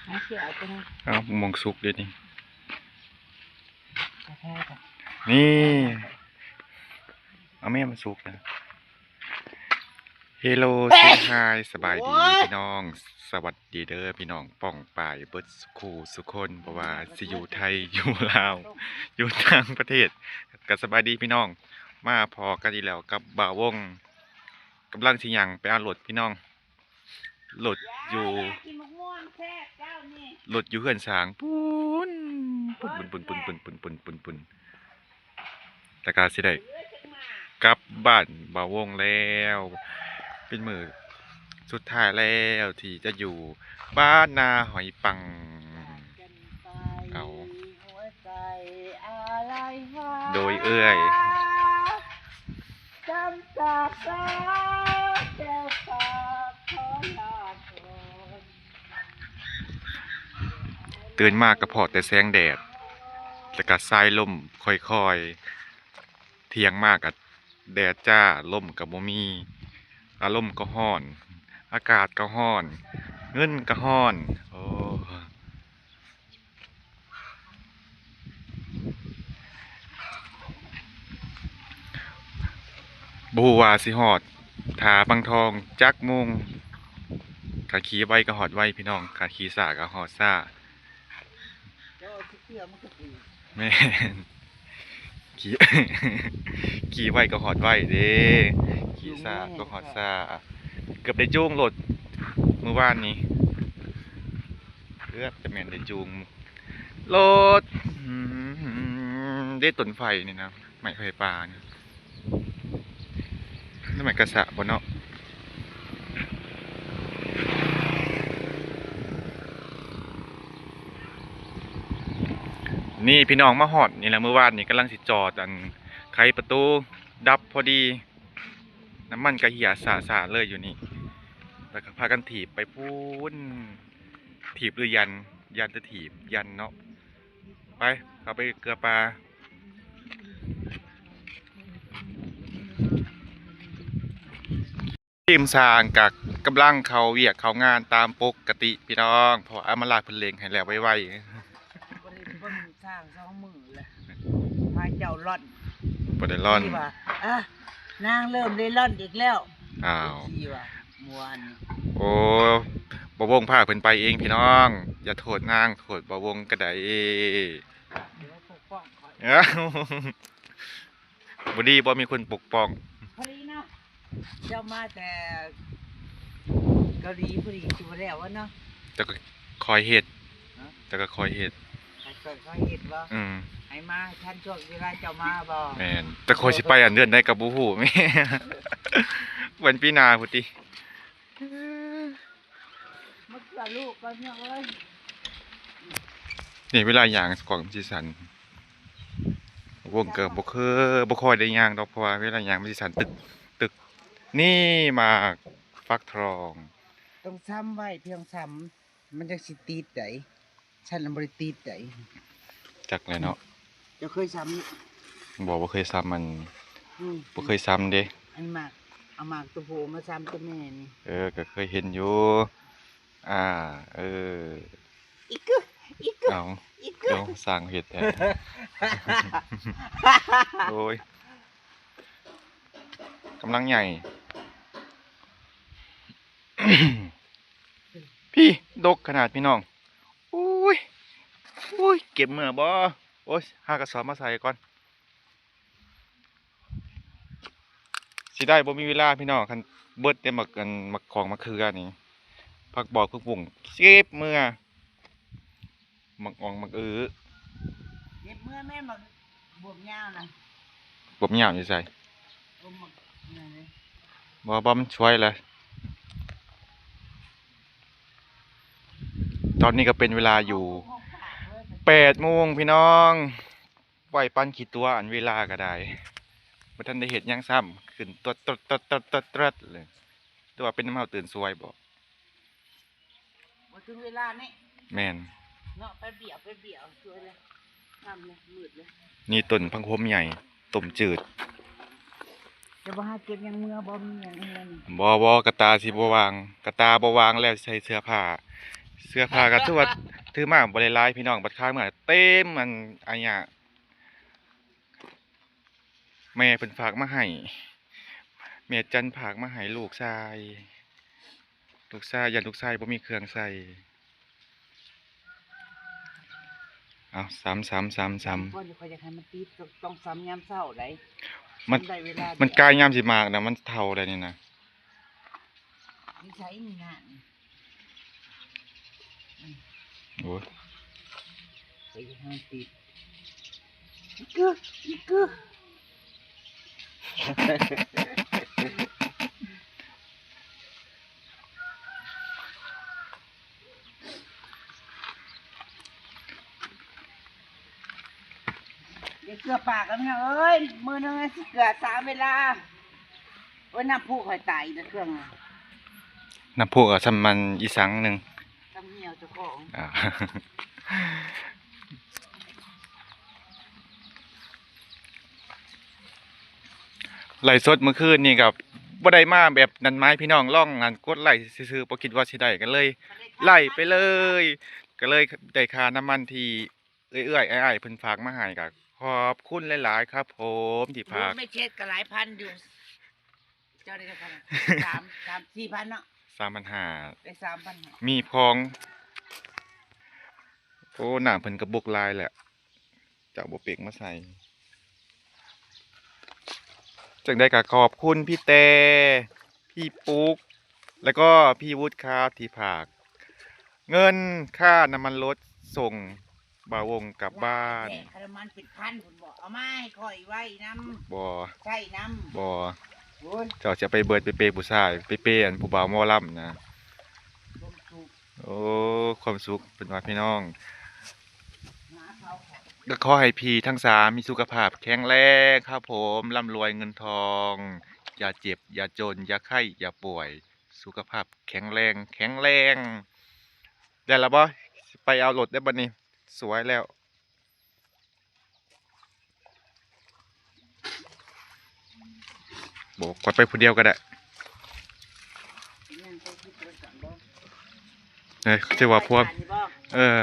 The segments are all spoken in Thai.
เอามองสุกด้วยนี่นี่เอาแม่มาสุกนะเฮลโลเซฮายสบายดีพี่น้องสวัสดีเด้อพี่น้องป้องป่ายเบิดสุขูสุคนเพราะว่าสิอยู่ไทยอยู่ลาวอยู่ต่างประเทศก็สบายดีพี่น้องมาพอกันดีแล้วกับบ่าววงกำลังสิยังไปเอารถพี่น้องรถอยู่รถอยู่เฮือนสางปุ้นปุ้นปุ้นปุ้นปุ้นปุ้นปุ้นปุ้นปุ้นปุ้นแต่การสิได้กลับบ้านบ่าววงแล้วเป็นมือสุดท้ายแล้วที่จะอยู่บ้านนาหอยปังเอาโดยเอื้อยตื่นมากกระเพาะแต่แสงแดดแล้วก็สายลมค่อยๆเที่ยงมากกับแดดจ้าลมกับบ่มีอารมณ์ก็ฮ้อนอากาศก็ฮ้อนเงินก็ฮ้อนโอ้บฮูว่าสิฮอดถาบางทองจักโมงขาขี่ไวก็ฮอดไวพี่น้องขาขี่ซ่าก็ฮอดซ่าแม่นขี่ ขี่ไวก็ฮอดไวเด้ขี่ซ่าก็ฮอดซ่าเกือบได้จูงรถเมื่อวานนี้เกือบจะแม่นได้จูงรถได้ต้นไฟนี่นะไม้ไฟป่านี่นั่นหมายกระสะบ่เนาะนี่พี่น้องมาฮอดนี่แหละเมื่อวานนี่กำลังสิจอดไขประตูดับพอดีน้ำมันกระเหี่ยสาเลยอยู่นี่แล้วก็พากันถีบไปพูนถีบหรือยันจะถีบยันเนาะไปเข้าไปเกลือปลาทีมสร้างกับกำลังเขาเวียกเขางานตามปกติพี่น้องเพราะอามาลาเพิ่นเลงให้แล้วไวบ่ได้เบิ่งสร้าง2 มื้อแหละพาเจ้าร่อนบ่ได้ร้อนที่ว่าอ่ะนางเริ่มได้ร่อนอีกแล้วอ้าว ที่ว่าม่วน โอ้บ่วงพาเพิ่นไปเองพี่น้อง อย่าโทษนางโทษบ่วงก็ได้เดี๋ยวปกป้องข่อย อ้าวบ่ดีบ่มีคนปกป้องพอดีเนาะเจ้ามาแต่เกาหลีพอดีสิบ่แล้ววะเนาะแต่ก็คอยเฮ็ดแต่ก็คอยเฮ็ดเขาเฮ็ดบ่ให้มาทันช่วงเวลาเจ้ามาบ่แม่นแต่คอยสิไปอันเดือนได้ก็บ่ฮู้แม่วันปีหน้าพุติมาเกลือลูกก่อนเนาะเอ้ยนี่เวลาย่างของสิสันวงก็บ่ค่อยได้ย่างดอกเพราะว่าเวลาย่างมันสิสันตึกนี่มาฟักทองต้องซ้ำไว้เพียงซ้ำมันจังสิติดได้ฉันน่ะบ่ได้ติดได้จักเลยเนาะเจ้าเคยซ้ำบ่เคยซ้ำมันบ่เคยซ้ำเด้อันมากเอามากตัวโผมาซ้ำตัวแม่นี่ก็เคยเห็นอยู่อีกเอาเดี๋ยวสร้างเห็ดแทนโอ้ยกำลังใหญ่ พี่ดกขนาดพี่น้องอุ้ยเก็บเมื่อบ่โอ้ยหากระสอบมาใส่ก่อนสิได้บ่มีเวลาพี่น้องคันเบิดได้มักของมาคือกันนี่พักบอกพึกบุ่งเก็บเมื่อมักอ่องมักเก็บเมื่อแม่มักบวบยาวนะบวบยาวอยู่ใส่บ่มันช่วยเลยตอนนี้ก็เป็นเวลาอยู่8 โมงพี่น้องไหวปั้นขีดตัวอันเวลาก็ได้บ่ทันได้เห็ดยังซ้ำขึ้นตดเลยตัวเป็นน้ำเฮาตื่นสวยบ่ถึงเวลานี่แม่นเนาะไปเบี่ยวสวยเลยทำเลยมืดเลยนี่ต้นพังคมใหญ่ต้มจืดจะบ่หาเก็บยังเมื่อบ่มีหยังบ่กระตาสิบ่วางกระตาบ่วางแล้วใส่เสื้อผ้า เสื้อผ้าก็ถือว่าถือมาบ่ได้หลายพี่น้องบัดค้างมาเต็มมันอันเนี้ยแม่เพิ่นฝากมาให้แม่จันฝากมาให้ลูกชายยันลูกชายบ่มีเครื่องใส่เอาซ้ำคนคอยจะให้มันติดต้องซ้ำยามเช้าได้ มัน ได้เวลา มันกายยามสิมากนะมันเท่าได้นี่นะ นี่ใช้นี่นะ โอ้ย คอยจะให้มันติดอีกคือเดี๋ยวเกลือปากกันนะเอ้ยมือนึงสิเกลือ3 เวลาโอ้ยน้ำพุข่อยตายนะเครื่อง น้ำพุกับซ้ำมันอีสังหนึง ทำเหี่ยวเจ้าของ อ่า ไล่สดเมื่อคืนนี่กับบ่ได้มาแบบนั้นไม้พี่น้องล่องงานกดไล่ซื่อๆบ่คิดว่าสิได้กันเลย ไล่ไปเลย ก็เลยได้ค่าน้ำมันที่เอื้อยๆอ้ายๆเพิ่นฝากมาให้ก็ขอบคุณหลายๆครับผมที่ฝาก ไม่เช็ดก็หลายพันอยู่เจ้าได้เท่าไหร่4,000เนาะ 3,500 ได้3,000 มีพอง โอ้น้ำเพิ่นก็บกลายแหละจะเอาบ่เปกมาใส่จังได้ก็ขอบคุณพี่เตพี่ปุ๊ก แล้วก็พี่วุฒิครับที่ฝาก เงินค่าน้ำมันรถส่งบ่าวงกลับบ้าน แจกคารามันเป็นพันคุณบอกเอามาให้คอยไว้น้ บ่ ำใช่น้ำ บ่ โอ้ย เจ้าจะไปเบิดไปเปย์ผู้ชายไปเปย์อันผู้บ่าวหมอลำนะ ลมสุก โอ้ความสุขเป็นว่าพี่น้อง หมาเขาค่ะ ก็ขอให้พี่ทั้งสามมีสุขภาพแข็งแรงครับผมร่ำรวยเงินทอง อย่าเจ็บ อย่าจน อย่าไข้อย่าป่วย สุขภาพแข็งแรง แข็งแรงได้แล้วบ่ไปเอารถได้บ่นี่สวยแล้วบอกกดไปผู้เดียวก็ได้ นั่งไปคิดเบิ่งก่อนบ่ เนี่ยเขาจะว่าพวก ไปทนนี่บ่ เออ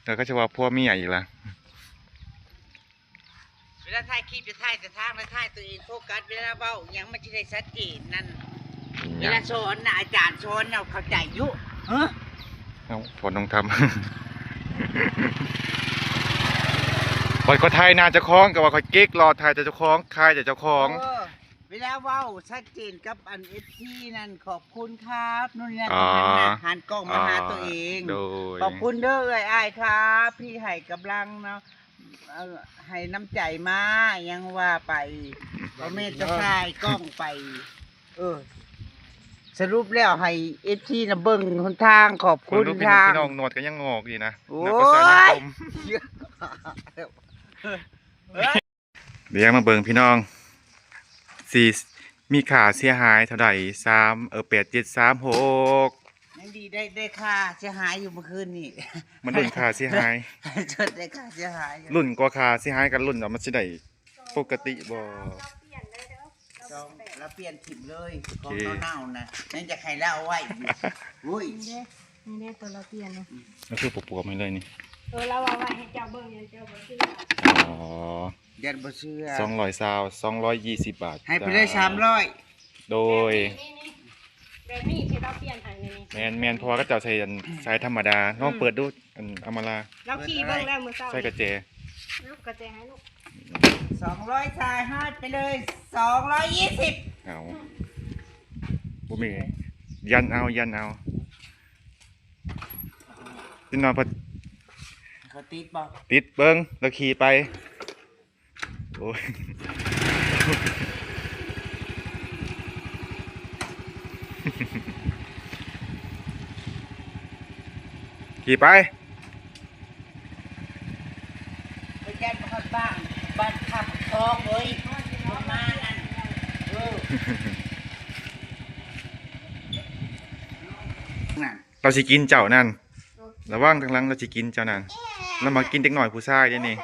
แล้วก็จะว่าพวกเมียอีกละ เวลาถ่ายคลิปจะถ่ายแต่ทางและถ่ายตัวเองโฟกัสเวลาเว้าอิหยังมันสิได้ชัดเจนนั่นเวลาสอนน่ะอาจารย์สอนน่ะเข้าใจอยู่ฮะ เอาผลต้องทำ บอยก็ไทยนาเจะคล้าของกับว่าคอยเก๊กรอไทยแต่เจ้าของคายแต่เจ้าของ เออเวลาเว้าชัดเจนกับอัน FC นั่นขอบคุณครับนู่นนี่นั่น อ๋อ หันกล้องมาหาตัวเอง โดย ขอบคุณเด้อเอ้ยอ้ายครับ พี่ให้กำลังเนาะให้น้ำใจมายังว่าไปบ่แม่นจะถ่ายกล้องไป เออ สรุปแล้วให้ FC น่ะเบิ่งหนทางขอบ ค คุ น ณ รู้ ทาง พี่น้องหนวดก็ยังงอกอยู่นะ โอ้ นับภาษาสัง ย คมเดี๋ยวมาเบิ่งพี่น้องสี่มีค่าเสียหายเท่าไหร่8736ยังดีได้ค่าเสียหายอยู่เมื่อคืนนี่ มันรุ่นค่าเสียหาย จดได้ค่าเสียหายอยู่ รุ่นกว่าค่าเสียหายกันรุ่นเอามันสิได้ปกติบ่ ต้องแล้วเปลี่ยนถิ่มเลย โอ ขอ เค งเน่าๆนะนั่นจะใครเล่าไว้อยู่อุ้ย นี่ได้ตัวเราเปลี่ยนเนาะ ก็คือปวกๆมาเลยนี่ เราเอาไว้ให้เจ้าเบิ่งให้เจ้าเบิ่งซื้อ อ๋อ ยันบ่เชื่อ 220 บาท ให้ไปเลย300 โดย นี่แบบนี้ที่เราเปลี่ยนให้นี่ แมนเพราะว่าก็จะใช้อันสายธรรมดาลองเปิดดูอันอำมาลา เราขี่เบิ่งแล้วมื้อเช้า ใส่กระเจ ลูกกระเจให้ลูก 200ชายฮาดไปเลย220 เอาบ่มียันเอาพี่น้องพอ เขาติดบ่ ติดเบิ้งแล้วขี่ไปโอ้ย ขี่ไป ไปยันบ่บ้านบ้านขับคลองเลยประมาณนั้นเออนั่น เราสิกินเจ้านั่นระวังทางหลังเราสิกินเจ้านั่นเรามากินเด็กหน่อยผู้ชายเด้นี่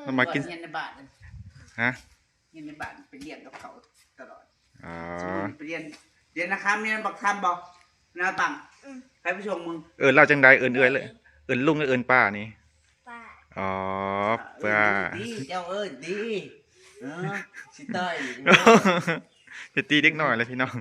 เรามากิน เงินในบ้าน ฮะ เงินในบ้านไปเรียนกับเขาตลอด อ๋อ ไปเรียนนะครับเรียนบักคำบอกนาตัง ไปผู้ชมมึง เราจังใดเอิ้นเอื้อยเลยเอิ้นลุงหรือเอิ้นป้านี่ ป้า อ๋อป้า ดีเจ้าเอ้ยดีสิต้อย จะตีเด็กน้อยเลยพี่น้อง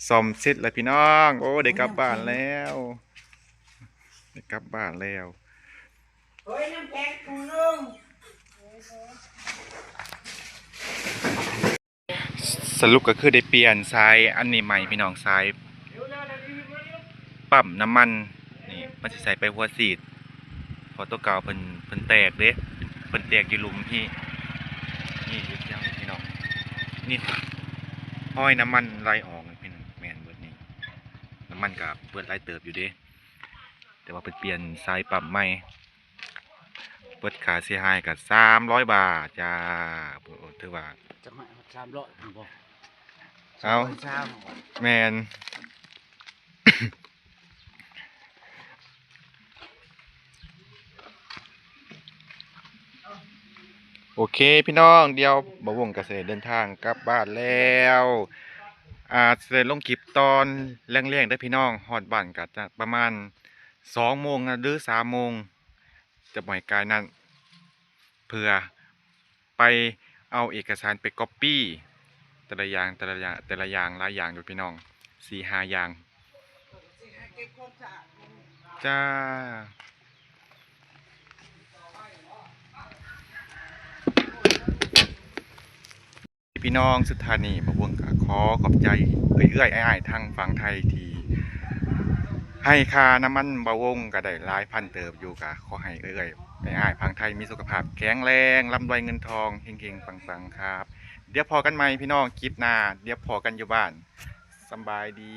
ซ่อมเสร็จแล้วพี่น้อง โอ้ได้กลับบ้านแล้วได้กลับบ้านแล้ว เฮ้ยน้ำแข็งกูลุง สรุปก็คือได้เปลี่ยนสายอันนี้ใหม่พี่น้องสายปั๊มน้ำมันนี่มันสิใส่ไปหัวสีดพอตัวเก่าเพิ่นแตกเด้เพิ่นแตกอยู่หลุมพี่นี่อยู่ที่ยังพี่น้องนี่ห้อยน้ำมันไหลออกเป็นแมนเบิดนี่น้ำมันก็เปิดไหลเติบอยู่เด้แต่ว่าเพิ่นเปลี่ยนสายปั๊มใหม่เปิดค่าเสียหายก็300 บาทจ้าถือว่า จะมา300บ่ เอา แมน โอเคพี่น้องเดี๋ยวบ่วงเกษตรเดินทางกลับบ้านแล้วเสร็จลงคลิปตอนแรงๆได้อพี่น้องฮอดบ้านก็จะประมาณ2 โมงหรือ3 โมงจะบ่ให้กายนั้นเพื่อไปเอาเอกสารไปก๊อปปี้แต่ละอย่างหลายอย่างอยู่พี่น้อง4-5 อย่างจ้าพี่น้องสุดท้ายนี้บ่วงก็ขอขอบใจเอื้อยๆอ้ายๆทางฝั่งไทยที่ให้ค่าน้ำมันบ่วงก็ได้หลายพันเติบอยู่ก็ขอให้เอื้อยๆอ้ายๆฝั่งไทยมีสุขภาพแข็งแรงร่ำรวยเงินทองเฮงๆปังๆครับเดี๋ยวพอกันใหม่พี่น้องคลิปหน้าเดี๋ยวพอกันอยู่บ้านสำบายดี